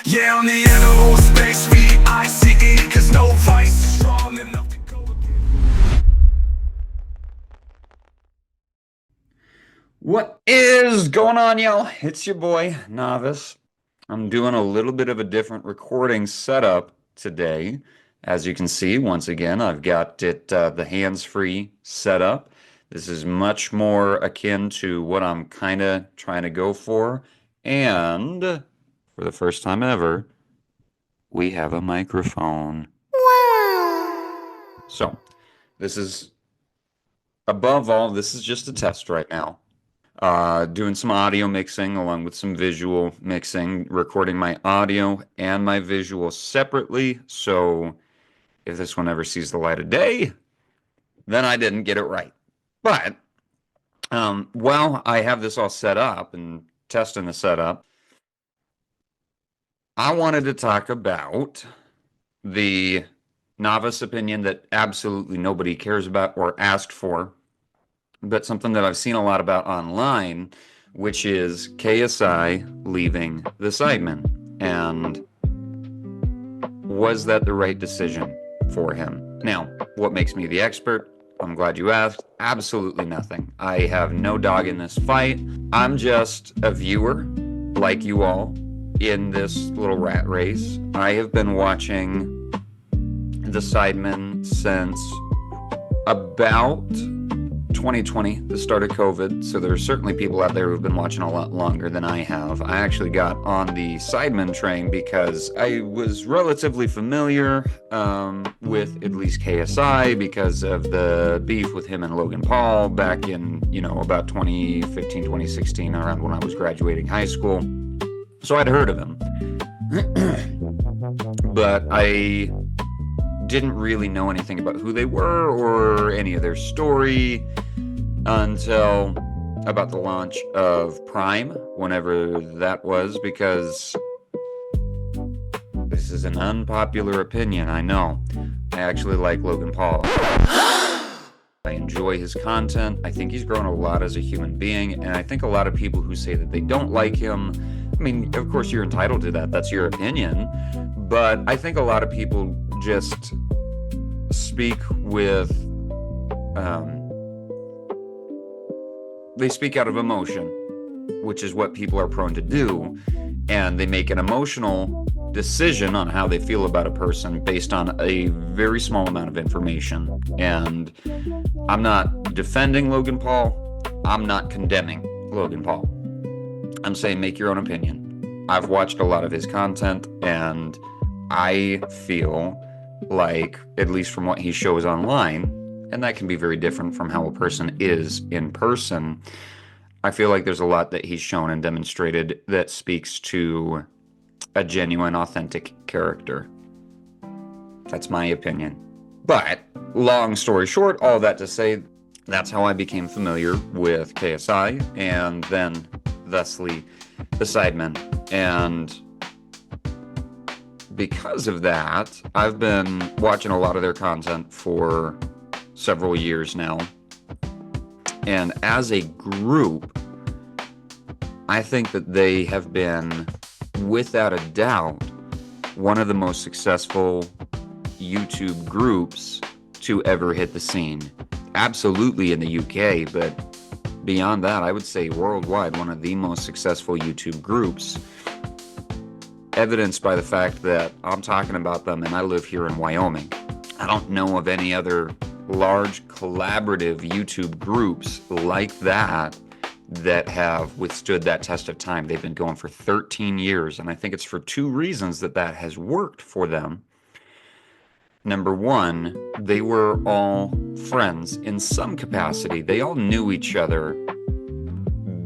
Yeah, on the animal space, V-I-C-E, cause no vice is strong enough to go against. What is going on, y'all? It's your boy, Novice. I'm doing a little bit of a different recording setup today. As you can see, once again, I've got it the hands-free setup. This is much more akin to what I'm kind of trying to go for. And for the first time ever, we have a microphone. So, this is, above all, this is just a test right now. Doing some audio mixing along with some visual mixing, recording my audio and my visual separately. So if this one ever sees the light of day, then I didn't get it right. But while I have this all set up and testing the setup, I wanted to talk about the novice opinion that absolutely nobody cares about or asked for, but something that I've seen a lot about online, which is KSI leaving the Sidemen. And was that the right decision for him? Now, what makes me the expert? I'm glad you asked. Absolutely nothing. I have no dog in this fight. I'm just a viewer, like you all, in this little rat race. I have been watching the Sidemen since about 2020, the start of COVID, so there's certainly people out there who've been watching a lot longer than I have. I actually got on the Sidemen train because I was relatively familiar with at least KSI because of the beef with him and Logan Paul back in, about 2015, 2016, around when I was graduating high school. So I'd heard of him. But I didn't really know anything about who they were or any of their story until about the launch of Prime, whenever that was, because this is an unpopular opinion, I know. I actually like Logan Paul. I enjoy his content. I think he's grown a lot as a human being, and I think a lot of people who say that they don't like him, I mean, of course you're entitled to that, that's your opinion, but I think a lot of people just speak with they speak out of emotion, which is what people are prone to do, and they make an emotional decision on how they feel about a person based on a very small amount of information. And I'm not defending Logan Paul, I'm not condemning Logan Paul. I'm saying make your own opinion. I've watched a lot of his content, and I feel like, at least from what he shows online, and that can be very different from how a person is in person, I feel like there's a lot that he's shown and demonstrated that speaks to a genuine, authentic character. That's my opinion. But, long story short, all that to say, that's how I became familiar with KSI, and then, thusly, the Sidemen. And because of that, I've been watching a lot of their content for several years now. And as a group, I think that they have been, without a doubt, one of the most successful YouTube groups to ever hit the scene. Absolutely in the UK, but beyond that, I would say worldwide, one of the most successful YouTube groups, evidenced by the fact that I'm talking about them and I live here in Wyoming. I don't know of any other large collaborative YouTube groups like that that have withstood that test of time. They've been going for 13 years, and I think it's for two reasons that has worked for them. Number one, they were all friends in some capacity. They all knew each other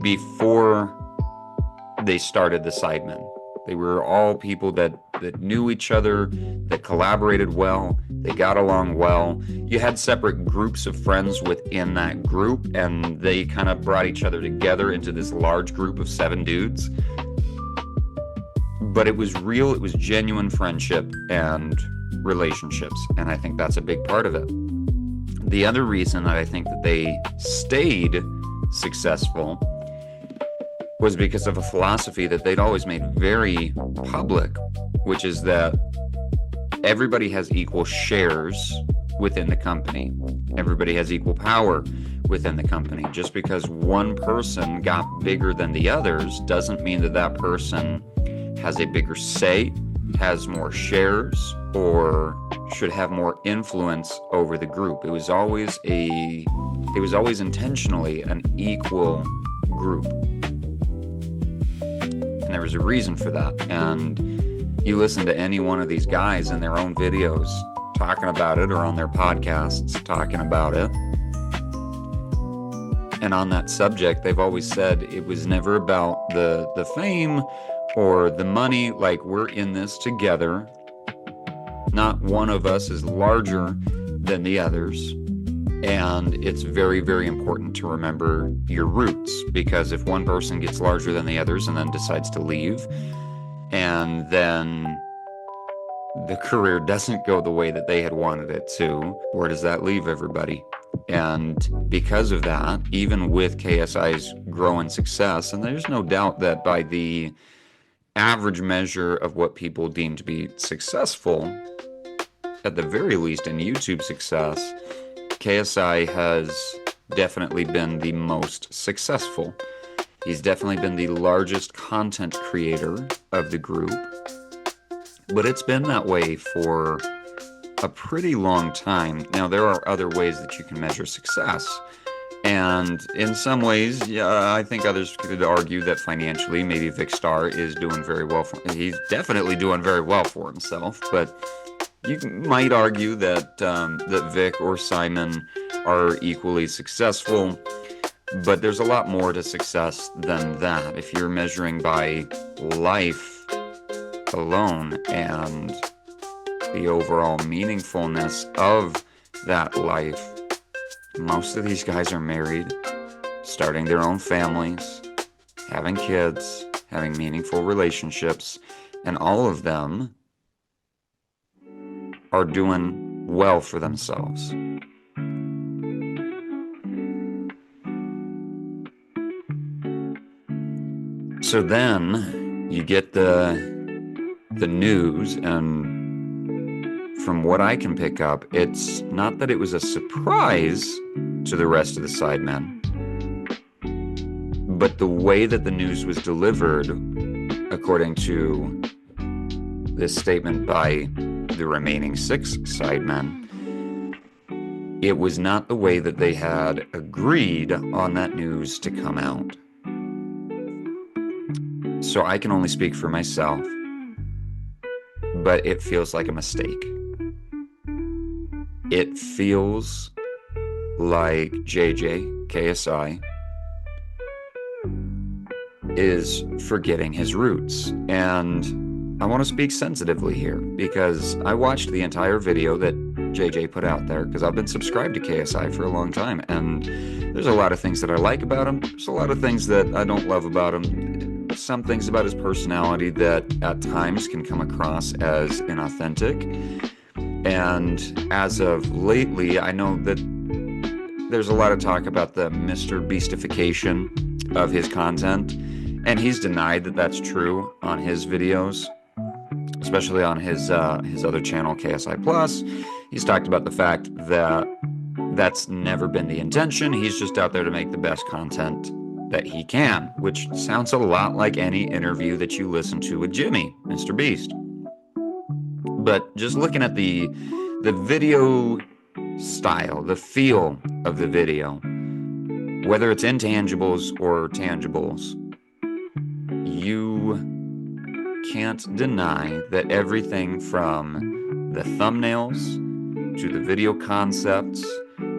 before they started the Sidemen. They were all people that knew each other, that collaborated well, they got along well. You had separate groups of friends within that group, and they kind of brought each other together into this large group of 7 dudes. But it was real, it was genuine friendship and relationships, and I think that's a big part of it. The other reason that I think that they stayed successful was because of a philosophy that they'd always made very public, which is that everybody has equal shares within the company. Everybody has equal power within the company. Just because one person got bigger than the others doesn't mean that that person has a bigger say, has more shares, or should have more influence over the group. It was always intentionally an equal group. And there was a reason for that. And you listen to any one of these guys in their own videos talking about it, or on their podcasts talking about it. And on that subject, they've always said it was never about the fame or the money. Like, we're in this together. Not one of us is larger than the others. And it's very, very important to remember your roots, because if one person gets larger than the others and then decides to leave, and then the career doesn't go the way that they had wanted it to, where does that leave everybody? And because of that, even with KSI's growing success, and there's no doubt that by the average measure of what people deem to be successful, at the very least in YouTube success, KSI has definitely been the most successful. He's definitely been the largest content creator of the group. But it's been that way for a pretty long time. Now, there are other ways that you can measure success. And in some ways, yeah, I think others could argue that financially, maybe Vic Star is doing very well. He's definitely doing very well for himself. But you might argue that that Vic or Simon are equally successful. But there's a lot more to success than that. If you're measuring by life alone and the overall meaningfulness of that life, most of these guys are married, starting their own families, having kids, having meaningful relationships, and all of them are doing well for themselves. So then you get the news, and from what I can pick up, it's not that it was a surprise to the rest of the Sidemen, but the way that the news was delivered, according to this statement by the remaining 6 Sidemen, it was not the way that they had agreed on that news to come out. So I can only speak for myself, but it feels like a mistake. It feels like JJ, KSI, is forgetting his roots. And I want to speak sensitively here, because I watched the entire video that JJ put out there, because I've been subscribed to KSI for a long time, and there's a lot of things that I like about him. There's a lot of things that I don't love about him. Some things about his personality that at times can come across as inauthentic. And as of lately, I know that there's a lot of talk about the Mr. Beastification of his content, and he's denied that that's true on his videos, especially on his other channel, KSI Plus. He's talked about the fact that that's never been the intention. He's just out there to make the best content that he can, which sounds a lot like any interview that you listen to with Jimmy, Mr. Beast. But just looking at the video style, the feel of the video, whether it's intangibles or tangibles, you can't deny that everything from the thumbnails to the video concepts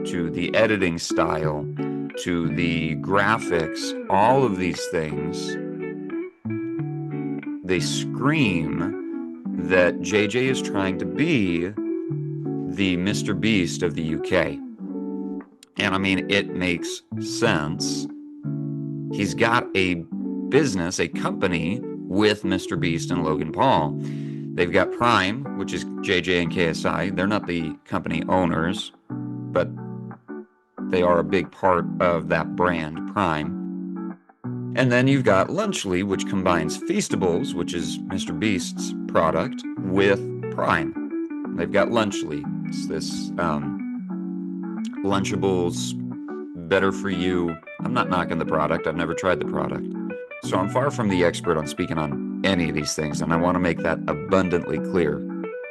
to the editing style to the graphics, all of these things, they scream that JJ is trying to be the Mr. Beast of the UK. And I mean, it makes sense. He's got a business, a company with Mr. Beast and Logan Paul. They've got Prime, which is JJ and KSI. They're not the company owners, but they are a big part of that brand, Prime. And then you've got Lunchly, which combines Feastables, which is Mr. Beast's product, with Prime. They've got Lunchly. It's this Lunchables, better for you. I'm not knocking the product. I've never tried the product. So I'm far from the expert on speaking on any of these things, and I want to make that abundantly clear.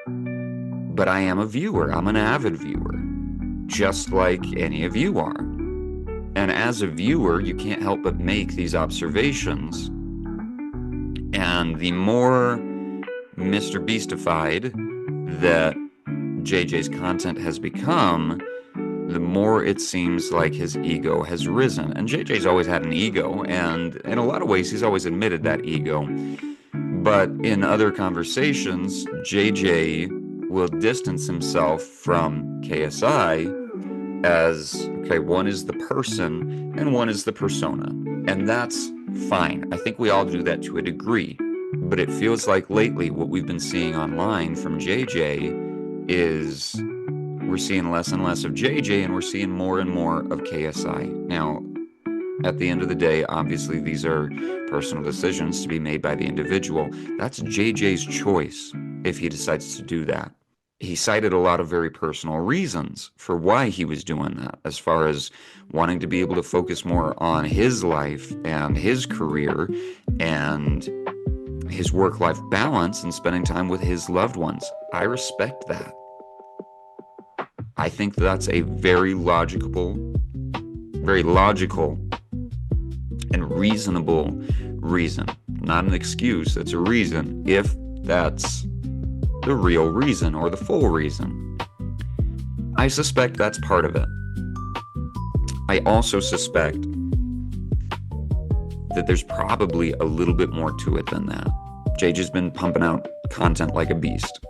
But I am a viewer. I'm an avid viewer, just like any of you are. And as a viewer, you can't help but make these observations. And the more Mr. Beastified that JJ's content has become, the more it seems like his ego has risen. And JJ's always had an ego, and in a lot of ways, he's always admitted that ego. But in other conversations, JJ will distance himself from KSI as, okay, one is the person and one is the persona. And that's fine. I think we all do that to a degree. But it feels like lately what we've been seeing online from JJ is we're seeing less and less of JJ, and we're seeing more and more of KSI. Now, at the end of the day, obviously, these are personal decisions to be made by the individual. That's JJ's choice if he decides to do that. He cited a lot of very personal reasons for why he was doing that, as far as wanting to be able to focus more on his life and his career and his work-life balance and spending time with his loved ones. I respect that. I think that's a very logical and reasonable reason. Not an excuse, it's a reason, if that's the real reason or the full reason. I suspect that's part of it. I also suspect that there's probably a little bit more to it than that. JJ's been pumping out content like a beast.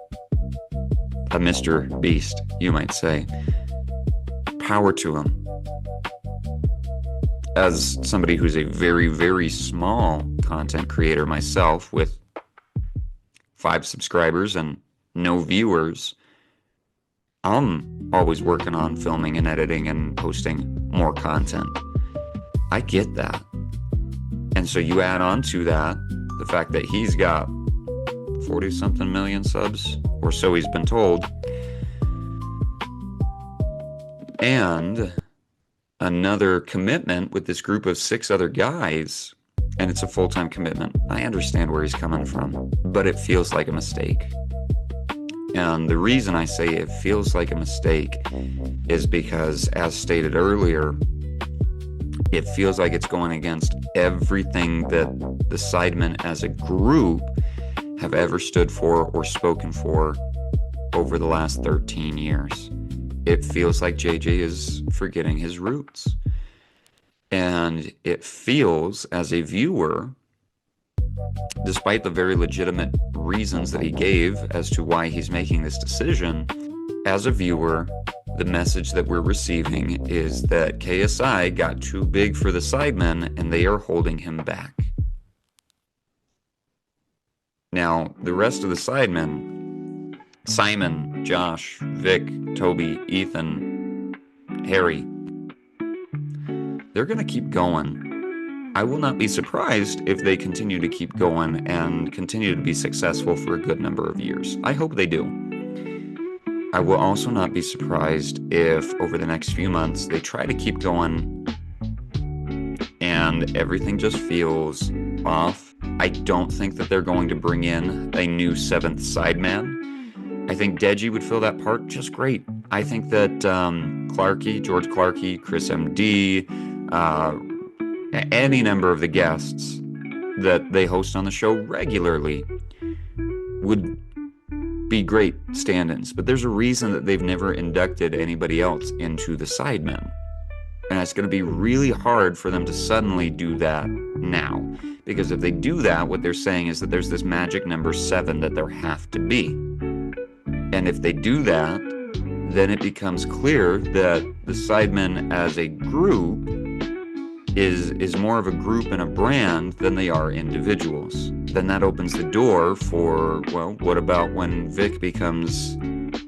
A Mr. Beast, you might say. Power to him. As somebody who's a very, very small content creator myself, with 5 subscribers and no viewers, I'm always working on filming and editing and posting more content. I get that. And so you add on to that the fact that he's got 40-something million subs, or so he's been told, and another commitment with this group of 6 other guys, and it's a full-time commitment. I understand where he's coming from, but it feels like a mistake. And the reason I say it feels like a mistake is because, as stated earlier, it feels like it's going against everything that the Sidemen as a group have ever stood for or spoken for over the last 13 years. It feels like JJ is forgetting his roots. And it feels, as a viewer, despite the very legitimate reasons that he gave as to why he's making this decision, as a viewer, the message that we're receiving is that KSI got too big for the Sidemen and they are holding him back. Now, the rest of the Sidemen, Simon, Josh, Vic, Toby, Ethan, Harry, they're going to keep going. I will not be surprised if they continue to keep going and continue to be successful for a good number of years. I hope they do. I will also not be surprised if over the next few months they try to keep going and everything just feels off. I don't think that they're going to bring in a new 7th Sideman. I think Deji would fill that part just great. I think that George Clarkey, Chris MD, any number of the guests that they host on the show regularly would be great stand-ins. But there's a reason that they've never inducted anybody else into the Sidemen. And it's going to be really hard for them to suddenly do that now. Because if they do that, what they're saying is that there's this magic number 7 that there have to be. And if they do that, then it becomes clear that the Sidemen as a group is more of a group and a brand than they are individuals. Then that opens the door for, well, what about when Vic becomes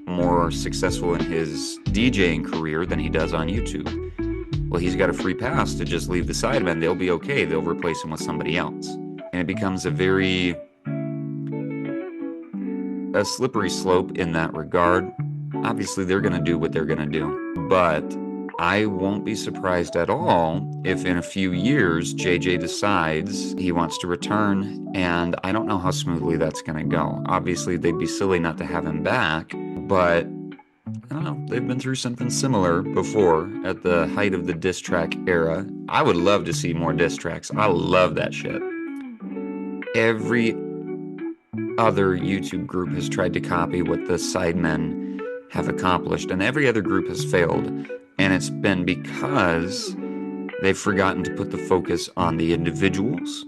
more successful in his DJing career than he does on YouTube? well, he's got a free pass to just leave the Sidemen. They'll be okay. They'll replace him with somebody else. And it becomes a slippery slope in that regard. Obviously, they're going to do what they're going to do. But I won't be surprised at all if in a few years JJ decides he wants to return, and I don't know how smoothly that's going to go. Obviously, they'd be silly not to have him back, but I don't know. They've been through something similar before at the height of the diss track era. I would love to see more diss tracks. I love that shit. Every other YouTube group has tried to copy what the Sidemen have accomplished, and every other group has failed. And it's been because they've forgotten to put the focus on the individuals,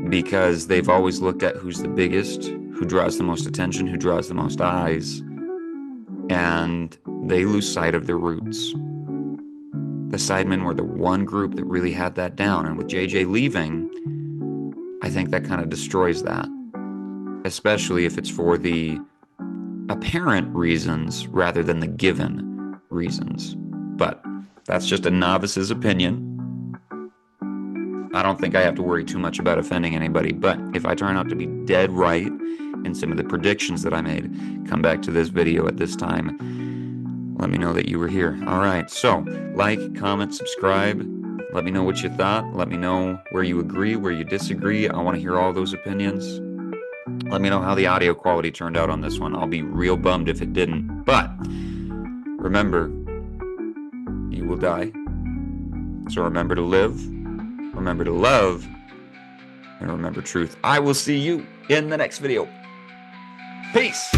because they've always looked at who's the biggest, who draws the most attention, who draws the most eyes, and they lose sight of their roots. The Sidemen were the one group that really had that down, and with JJ leaving, I think that kind of destroys that, especially if it's for the apparent reasons rather than the given reasons. But that's just a novice's opinion. I don't think I have to worry too much about offending anybody, but if I turn out to be dead right in some of the predictions that I made, come back to this video at this time. Let me know that you were here. All right, so like, comment, subscribe. Let me know what you thought. Let me know where you agree, where you disagree. I want to hear all those opinions. Let me know how the audio quality turned out on this one. I'll be real bummed if it didn't. But remember, you will die. So remember to live, remember to love, and remember truth. I will see you in the next video. Peace.